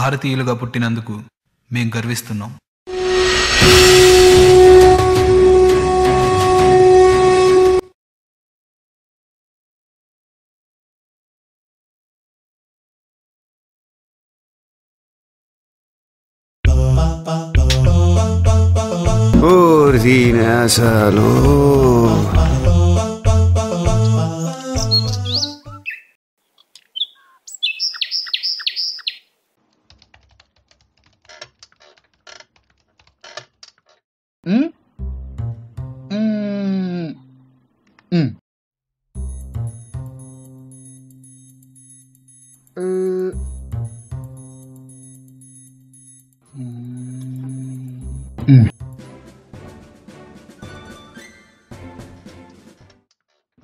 భారతీయులుగా పుట్టినందుకు మేం గర్విస్తున్నాం. అసలు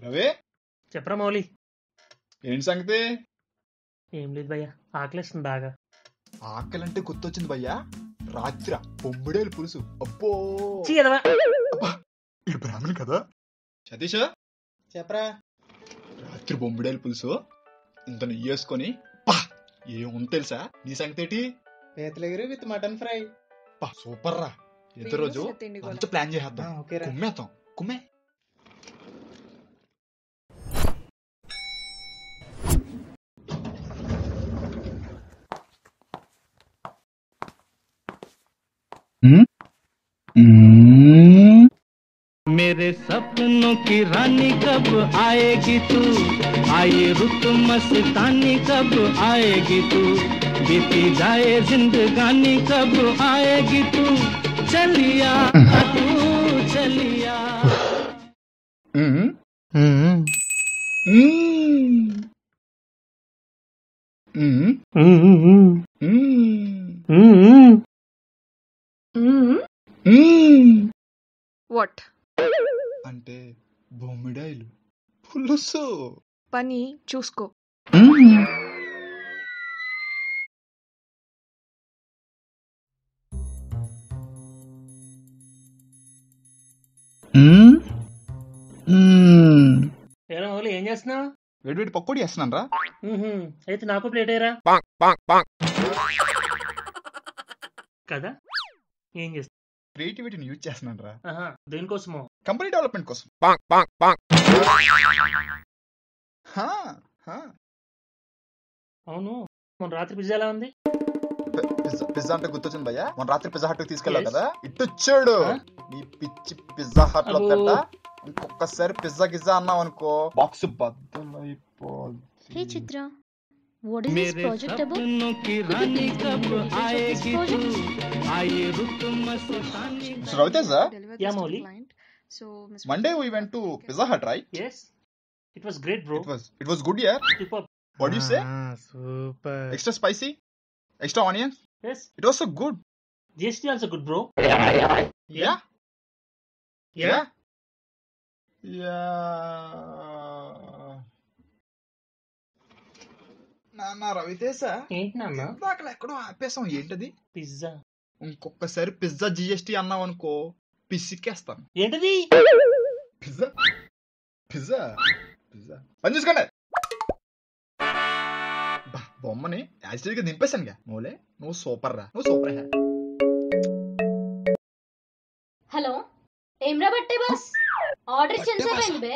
రవి, చెప్పరా మౌలి. ఏంటి సంగతి? ఏం లేదు భయ్యా, ఆకలిస్తుంది బాగా. ఆకలంటే గుర్తొచ్చింది భయ్యా, రాత్రి బొమ్మిడేలు పులుసు. అబ్బో ఇది బ్రాహ్మణి కదా. సతీష్ చెప్పరా. రాత్రి బొమ్మిడేలు పులుసు ఇంత నెయ్యి వేసుకొని ఏముంది తెలుసా నీ సంగతి ఏంటి? పీతలెగురు విత్ మటన్ ఫ్రై. సూపర్ రా. ఇద్దరు రోజు మంచి ప్లాన్ చేద్దాం. కుమ్మేద్దాం. కుమ్మే. मेरे सपनों की रानी कब आएगी तू, आए रुत मस्तानी कब आएगी तू, बीती जाए जिंदगानी कब आएगी तू, चलिया तू चलिया. వాట్ అంటే బొమ్మిడాయిలు పులుసు. పని చూసుకో. మౌలి ఏం చేస్తున్నావు? వేడి వేడి పకోడీ చేస్తున్నాను రా. అయితే నాకు ప్లేట్ అయ్యరా కదా. ఏం చేస్తా? క్రియేటివిటీని యూజ్ చేస్తున్నాను రా. దేనికోసమో? కంపెనీ డెవలప్మెంట్ కోసం. అవును, మన రాత్రి పిజ్జా ఎలా ఉంది? పిజ్జా అంటే గుర్తొచ్చింది భయ్యా, మన రాత్రి పిజ్జా హట్ తీసుకెళ్ళావు కదా. ఇట్టొచ్చాడు నీ పిచ్చి పిజ్జా హట్ లో పెట్ట. ఇంకొకసారి పిజ్జా గిజ్జా అన్నావు అనుకో బాక్స్ బద్దలైపోద్ది. Hey Chitra, what is this project about? Mr. Raviteja? Yeah, Mauli. So, Monday we went to Pizza Hut, right? Yes. It was great, bro. It was good, yeah. Superb. What do you say? Super. Extra spicy? Extra onions? Yes. It was so good. GST also good, bro. Yeah. Yeah. నాన్న రవితేజ, ఏంటి నాన్న? దాకా ఎక్కడో ఆపేసాం. ఏంటది? Pizza. ఇంకొకసారి pizza GST అన్నావు అనుకో పిసికేస్తాను. ఏంటది? పిజ్జా పిజ్జా పిజ్జా పని చూసుకోండి. బొమ్మని యాజిటీగా దింపేశానుగా. మౌలే నువ్వు సూపర్ రా, నువ్వు సూపర్ హే. హలో, ఏం రా బట్టే బస్? ఆర్డర్ చేసేపోయింది బే.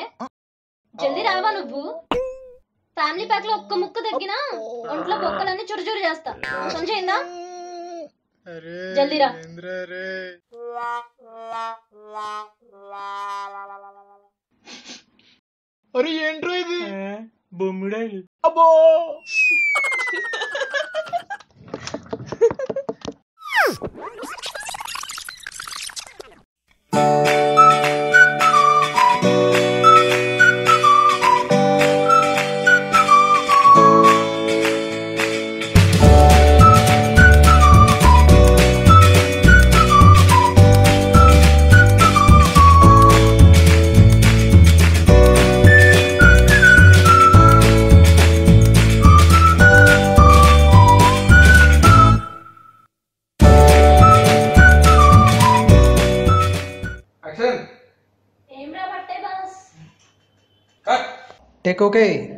జల్దీ రావా నువ్వు? ఫ్యామిలీ ప్యాక్ లో ఒక్క ముక్క తగ్గినా ఒంట్లో బొక్కలన్నీ చురుచురు చేస్తా. సంజయిందా? జల్దీ రా. అరే ఏంట్రో ఇది? బొమ్మిడాయిలు. అబ్బో Take okay.